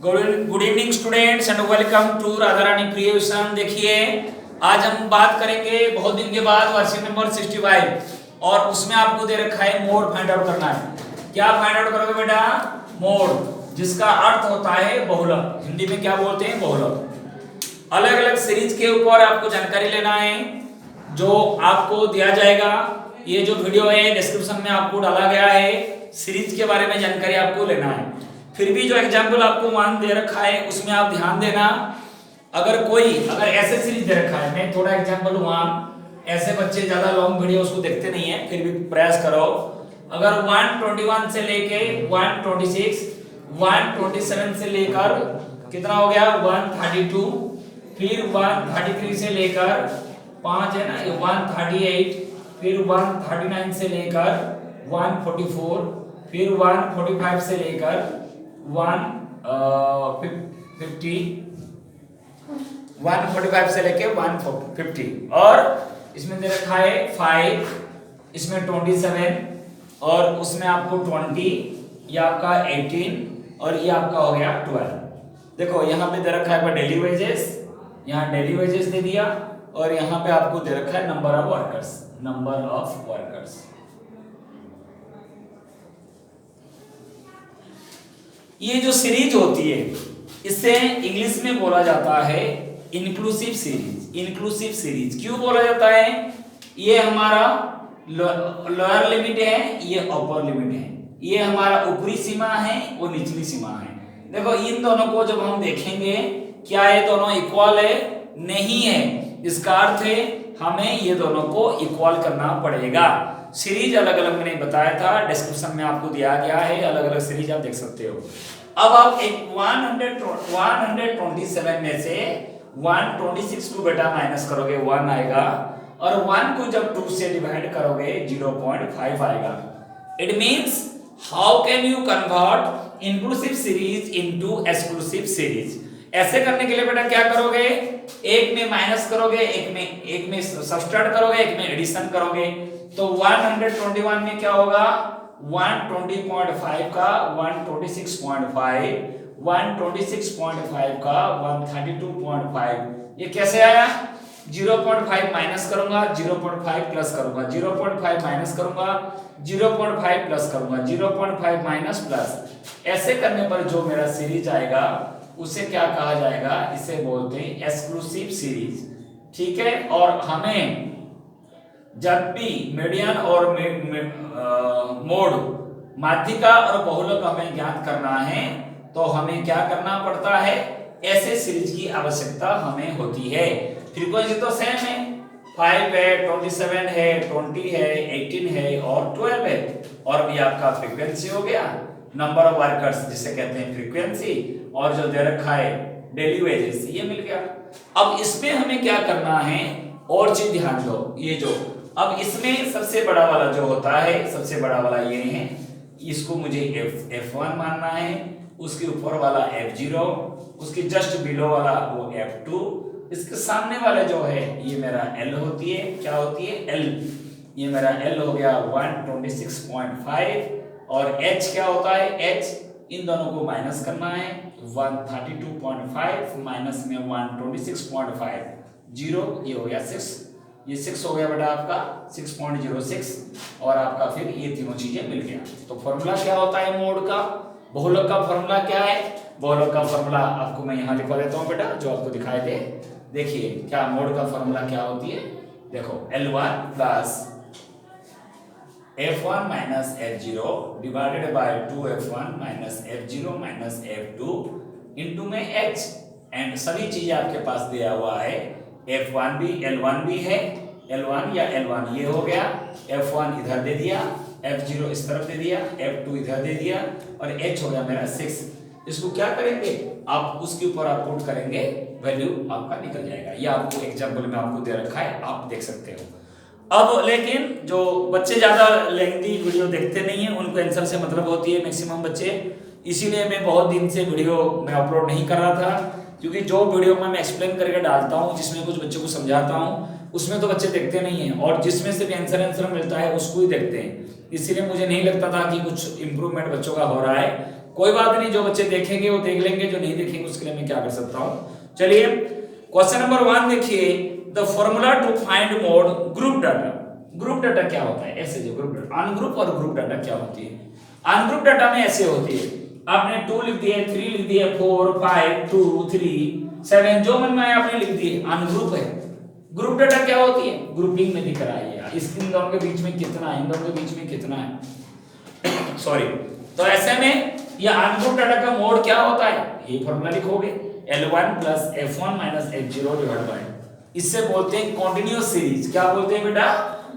Good evening students and welcome to Radha Rani creation. देखिए आज हम बात करेंगे बहुत दिन के बाद वर्कशीट नंबर 65 और उसमें आपको दे रखा है मोड फाइंड आउट करना है। क्या फाइंड आउट करोगे बेटा? मोड, जिसका अर्थ होता है बहुलक। हिंदी में क्या बोलते हैं? बहुलक। अलग अलग सीरीज के ऊपर आपको जानकारी लेना है जो आपको दिया जाएगा। ये जो वीडियो है डिस्क्रिप्शन में आपको डाला गया है, सीरीज के बारे में जानकारी आपको लेना है। फिर भी जो एग्जाम्पल आपको मान दे रखा है उसमें आप ध्यान देना। अगर ऐसे सीरीज दे रखा है, मैं थोड़ा एग्जाम्पल वन, ऐसे बच्चे ज्यादा लॉन्ग वीडियो उसको देखते नहीं है, फिर भी प्रयास करो। अगर 121 से लेके 126, 127 से लेकर कितना हो गया 132, फिर 133 से लेकर 5 है ना, 138, फिर 139 से लेकर 144, फिर 145 से लेकर 145 से लेके 150, और इसमें दे रखा है 5, इसमें 27, और उसमें आपको 20, ये आपका 18, और ये आपका हो गया 12। देखो यहाँ पे दे रखा है डेली वेजेस, यहाँ डेली वेजेस दे दिया, और यहाँ पे आपको दे रखा है नंबर ऑफ वर्कर्स। ये जो सीरीज होती है इसे इंग्लिश में बोला जाता है इंक्लूसिव सीरीज। क्यों बोला जाता है? ये हमारा लोअर लिमिट है, ये अपर लिमिट है, ये हमारा ऊपरी सीमा है, वो निचली सीमा है। देखो इन दोनों को जब हम देखेंगे, क्या ये दोनों इक्वल है? नहीं है। इसका अर्थ है हमें ये दोनों को इक्वल करना पड़ेगा। सीरीज अलग अलग मैंने बताया था, डिस्क्रिप्शन में आपको दिया गया है, अलग अलग सीरीज आप देख सकते हो। अब आप एक 127 में से 126 को बेटा माइनस करोगे 1 आएगा, और 1 को जब 2 से डिवाइड करोगे 0.5 आएगा। It means how can you convert inclusive series into exclusive series? ऐसे करने के लिए बेटा क्या करोगे? एक में माइनस करोगे, एक में सब्सट्रैक्ट करोगे, एक में एडिशन करोगे। तो 121 में क्या होगा? 120.5 का 126.5, 126.5 का 132.5। ये कैसे आया? 0.5 माइनस करूंगा, 0.5 प्लस करूंगा, 0.5 माइनस करूंगा, 0.5 प्लस करूंगा, 0.5 माइनस प्लस। ऐसे करने पर जो मेरा सीरीज आएगा उसे क्या कहा जाएगा? इसे बोलते हैं एक्सक्लूसिव सीरीज। ठीक है। और हमें जब भी मीडियन और मोड, माध्यिका और बहुलक हमें ज्ञात करना है तो हमें क्या करना पड़ता है? ऐसे सीरीज की आवश्यकता हमें होती है। फ्रीक्वेंसी तो सेम है, 5 है, 27 है, 20 है, 18 है और 12 है। और भी आपका फ्रीक्वेंसी हो गया, नंबर ऑफ वर्कर्स जिसे कहते हैं फ्रीक्वेंसी, और जो दे रखा है डेली वेजेस, ये मिल गया। अब इसमें हमें क्या करना है? और चीज ध्यान दो, ये जो अब इसमें सबसे बड़ा वाला जो होता है, सबसे बड़ा वाला ये है, इसको मुझे F1 मानना है, उसके ऊपर वाला F0, उसके जस्ट बिलो वाला वो F2, इसके सामने वाले जो है ये मेरा L होती है। क्या होती है? L। ये मेरा L हो गया 126.5, और H क्या होता है? H, इन दोनों को माइनस करना है, 132.5 माइनस में 126.5, 0, ये हो गया 6, ये 6 हो गया बेटा आपका 6.06, और आपका फिर ये तीनों चीजें मिल गया। तो फॉर्मूला क्या होता है मोड का? बहुलक का फॉर्मूला क्या है? बहुलक का फॉर्मूला आपको मैं यहाँ लिखवा देता हूँ बेटा, जो आपको दिखाई दे। देखिए क्या मोड का फॉर्मूला क्या होती है? देखो L1 plus F1 minus F0 divided by 2F1 minus F0 minus F2 into में H, एंड सभी चीजें आपके पास दिया हुआ है। F1 भी, L1 भी है, L1 या L1 ये हो गया, F1 इधर दे दिया, F0 इस तरफ दे दिया, F2 इधर दे दिया, और H हो गया मेरा 6। इसको क्या करेंगे? आप उसके ऊपर आप पुट करेंगे, वैल्यू आपका निकल जाएगा। ये आपको एग्जाम्पल में आपको दे रखा है, आप देख सकते हो। अब लेकिन जो बच्चे ज्यादा लेंथी वीडियो देखते नहीं है, उनको आंसर से मतलब होती है मैक्सिमम बच्चे, इसीलिए मैं बहुत दिन से वीडियो में अपलोड नहीं कर रहा था, क्योंकि जो वीडियो में मैं एक्सप्लेन करके डालता हूँ, जिसमें कुछ बच्चों को समझाता हूँ, उसमें तो बच्चे देखते नहीं हैं, और जिसमें से भी आंसर मिलता है उसको ही देखते हैं। इसीलिए मुझे नहीं लगता था कि कुछ इंप्रूवमेंट बच्चों का हो रहा है। कोई बात नहीं, जो बच्चे देखेंगे वो देख लेंगे, जो नहीं देखेंगे उसके लिए मैं क्या कर सकता हूं। चलिए क्वेश्चन नंबर 1 देखिए, the formula to find mode group data. Group data क्या होता है? ऐसे जो ग्रुप डाटा, अनग्रुप और ग्रुप डाटा क्या होती है? अनग्रुप डाटा में ऐसे होती है, आपने 2 लिख दिए, 3 लिख दिए, 4 5 2 3 7 जो मन में आया आपने लिख दिए, अनग्रुप है। ग्रुप डाटा क्या होती है? ग्रुपिंग में दिख रहा है, इस इन दोनों के बीच में कितना है, इन दोनों के बीच में कितना है सॉरी। तो ऐसे में ये अनग्रुप डाटा का मोड क्या होता है? ये फॉर्मूला लिखोगे, L1 plus F1 minus F0 divide by, इससे बोलते हैं कॉन्टिन्यूअस सीरीज। क्या बोलते हैं बेटा?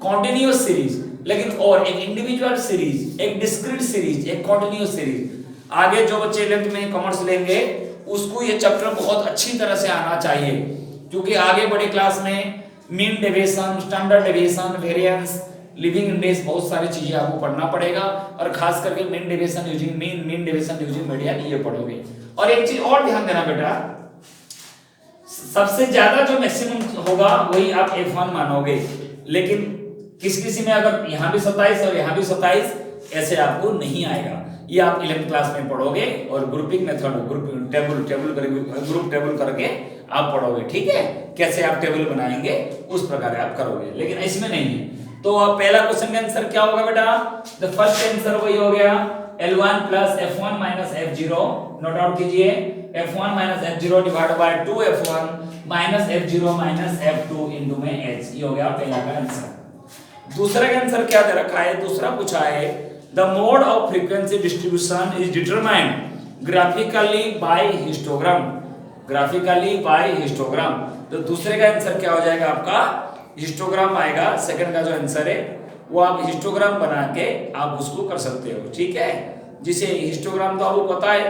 Continuous series. लेकिन और एक इंडिविजुअल सीरीज, एक डिस्क्रीट सीरीज, एक कॉन्टिन्यूअस सीरीज। आगे जो बच्चे 11th में कॉमर्स लेंगे उसको ये चैप्टर बहुत अच्छी तरह से आना चाहिए, क्योंकि आगे बड़े क्लास में mean deviation, standard deviation, variance, living index, बहुत सारी चीजें आपको पढ़ना पड़ेगा, और खास करके mean deviation using mean, mean deviation using median, ये पढ़ोगे। और एक चीज और ध्यान देना बेटा, सबसे ज्यादा जो मैक्सिमम होगा वही आप F1 मानोगे, लेकिन किसी में अगर यहाँ भी 27 और यहाँ भी 27 ऐसे आपको नहीं आएगा। ये आप 11th क्लास में पढ़ोगे, और ग्रुपिंग मेथड, ग्रुप टेबल करके आप पढ़ोगे, ठीक है? कैसे आप टेबल बनाएंगे उस प्रकार आप करोगे, लेकिन इसमें नहीं है। तो अब पहला क्वेश्चन का आंसर क्या होगा बेटा? द फर्स्ट आंसर वही हो गया, L1 plus F1 minus F0, note out कीजिए, F1 minus F0 divide by 2F1 minus F0 minus F2 into में H। ये हो गया पहला का आंसर। दूसरा का आंसर क्या दे रखा है? दूसरा पूछा है, the mode of frequency distribution is determined graphically by histogram. Graphically by histogram, तो दूसरे का आंसर क्या हो जाएगा आपका? हिस्टोग्राम आएगा। सेकंड का जो आंसर है वो आप हिस्टोग्राम बना के आप उसको कर सकते हो, ठीक है? जिसे हिस्टोग्राम तो आपको पता है,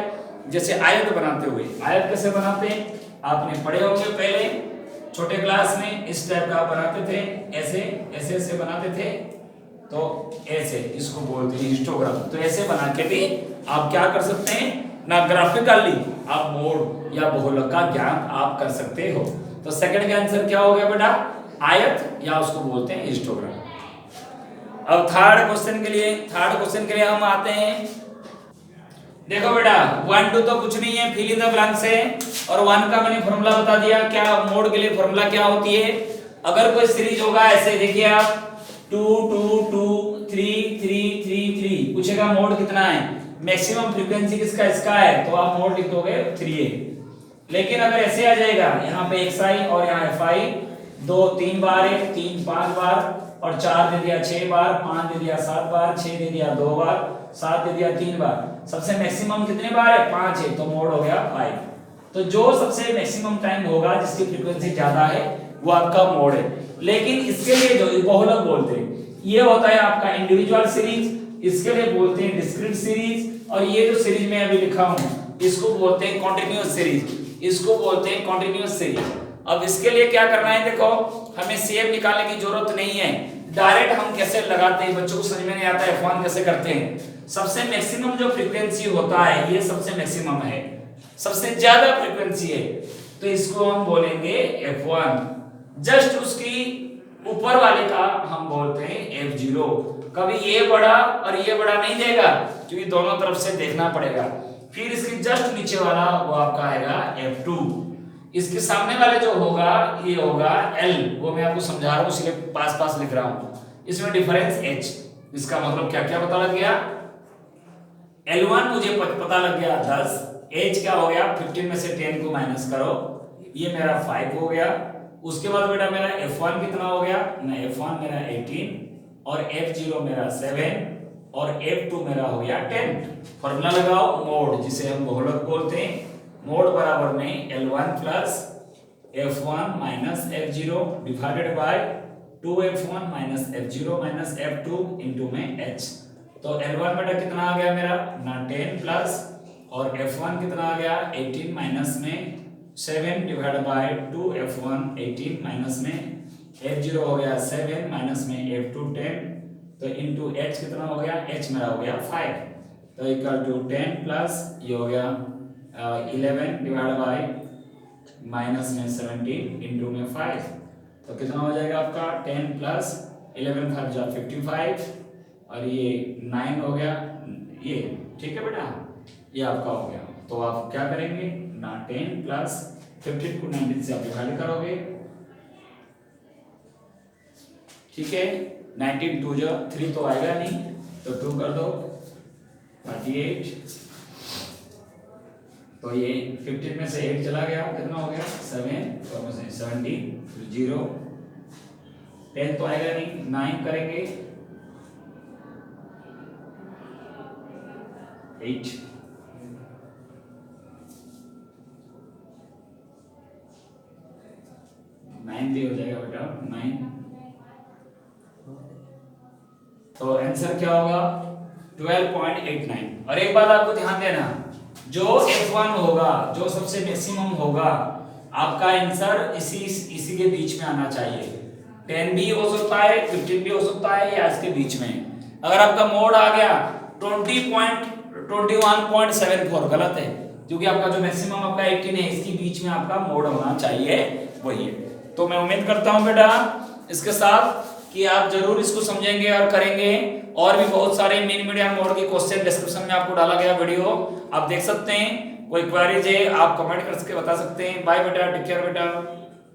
जैसे आयत बनाते हुए, आयत कैसे बनाते हैं आपने पढ़े होंगे पहले छोटे क्लास में, इस टाइप का बनाते थे, ऐसे ऐसे ऐसे बनाते थे, तो ऐसे इसको बोलते हैं हिस्टोग्राम। तो ऐसे बना के भी आप क्या कर सकते हैं ना, ग्राफिकली आप मोड या बहुलक का ज्ञान आप कर सकते हो। तो सेकंड का आंसर क्या हो गया बेटा? आयत, या उसको बोलते हैं हिस्टोग्राम। अब थर्ड क्वेश्चन के लिए हम आते हैं। देखो बेटा 1 2 तो कुछ नहीं है, फिल इन द ब्लैंक्स है, और 1 का मैंने फॉर्मूला बता दिया। क्या मोड के लिए फॉर्मूला क्या होती है? अगर कोई सीरीज होगा ऐसे, देखिए आप 2 2 2 3 3 3 3, पूछेगा मोड कितना है, मैक्सिमम फ्रीक्वेंसी किसका? इसका है, तो आप मोड लिख दोगे 3a। लेकिन अगर ऐसे आ जाएगा, यहाँ पे xi और यहाँ fi, 2 3 बार है, 3 5 बार, और 4 दे दिया 6 बार, 5 दे दिया 7 बार, 6 दे दिया 2 बार, 7 दे दिया 3 बार, सबसे मैक्सिमम कितने बार है? 5 है, तो मोड हो गया 5। तो जो सबसे मैक्सिमम टाइम होगा जिसकी फ्रीक्वेंसी ज्यादा है वो आपका मोड है। लेकिन इसके लिए जो बहुलक बोलते हैं, ये होता है आपका इंडिविजुअल सीरीज, इसके लिए बोलते हैं डिस्क्रीट सीरीज, और ये जो सीरीज मैं अभी लिखा हूं इसको बोलते हैं कॉन्टिन्यूअस सीरीज, इसको बोलते हैं कॉन्टिन्यूअस सीरीज। अब इसके लिए क्या करना है, देखो हमें सेव निकालने की जरूरत नहीं है, डायरेक्ट हम कैसे लगाते हैं, बच्चों को समझ में नहीं आता है F1 कैसे करते हैं। सबसे मैक्सिमम जो फ्रीक्वेंसी होता है, ये सबसे मैक्सिमम है, सबसे ज्यादा फ्रीक्वेंसी है, तो इसको हम बोलेंगे F1। जस्ट उसकी ऊपर वाले का हम बोलते हैं F0। कभी ये बड़ा और ये बड़ा नहीं देगा, क्योंकि दोनों तरफ से देखना पड़ेगा। फिर इसके जस्ट नीचे वाला वो आपका आएगा F2। इसके सामने वाले जो होगा ये होगा L, वो मैं आपको समझा रहा हूं इसलिए पास पास लिख रहा हूं। इसमें डिफरेंस H, इसका मतलब क्या क्या पता लग गया? L1 मुझे पता लग गया 10, H क्या हो गया? 15 में से 10 को माइनस करो, ये मेरा 5 हो गया। उसके बाद बेटा मेरा F1 कितना हो गया ना, F1 मेरा 18, और F0 मेरा 7, और F2 मेरा हो गया 10। फॉर्मूला लगाओ मोड, जिसे हम बहुलक बोलते हैं, मोड बराबर में L1 plus F1 minus F0 divided by 2F1 minus F0 minus F2 into में H। तो L1 बेटा कितना आ गया मेरा ना 10 प्लस, और F1 कितना आ गया 18 माइनस में 7 डिवाइड बाय 2F1 18 माइनस में F0 हो गया 7 माइनस में F2 10, तो इनटू H कितना हो गया? H मेरा हो गया 5, तो इक्वल टू 10 प्लस ये हो गया 11 डिवाइड बाय माइनस में 17 इनटू में 5, तो कितना हो जाएगा आपका 10 प्लस 11 5 55, और ये 9 हो गया ये, ठीक है बेटा? ये आपका हो गया। तो आप क्या करेंगे ना 10 प्लस 15 को 19 से आप डिवाइड करोगे, ठीक है। 19 2 जो 3 तो आएगा नहीं, तो 2 कर दो 38। तो ये 15 में से 8 चला गया, कितना हो गया 7, तो में से 70 0। 10 तो आएगा नहीं, 9 करेंगे 8, नाइन भी हो जाएगा बेटा 9। तो आंसर क्या होगा 12.89। और एक बात आपको ध्यान देना, जो F1 होगा, जो सबसे मैक्सिमम होगा, आपका आंसर इसी के बीच में आना चाहिए। 10 भी हो सकता है, 15 भी हो सकता है, या इसके बीच में। अगर आपका मोड आ गया 21.74, गलत है, क्योंकि आपका जो मैक्सिमम आपका 18 है, इसके बीच में आपका मोड होना चाहिए, वही है। तो मैं उम्मीद करता हूं बेटा इसके साथ कि आप जरूर इसको समझेंगे और करेंगे। और भी बहुत सारे मीन मीडियम मोड के क्वेश्चन डिस्क्रिप्शन में आपको डाला गया वीडियो, आप देख सकते हैं। कोई क्वेरीज है आप कमेंट करके बता सकते हैं। बाय बेटा, टेक केयर बेटा।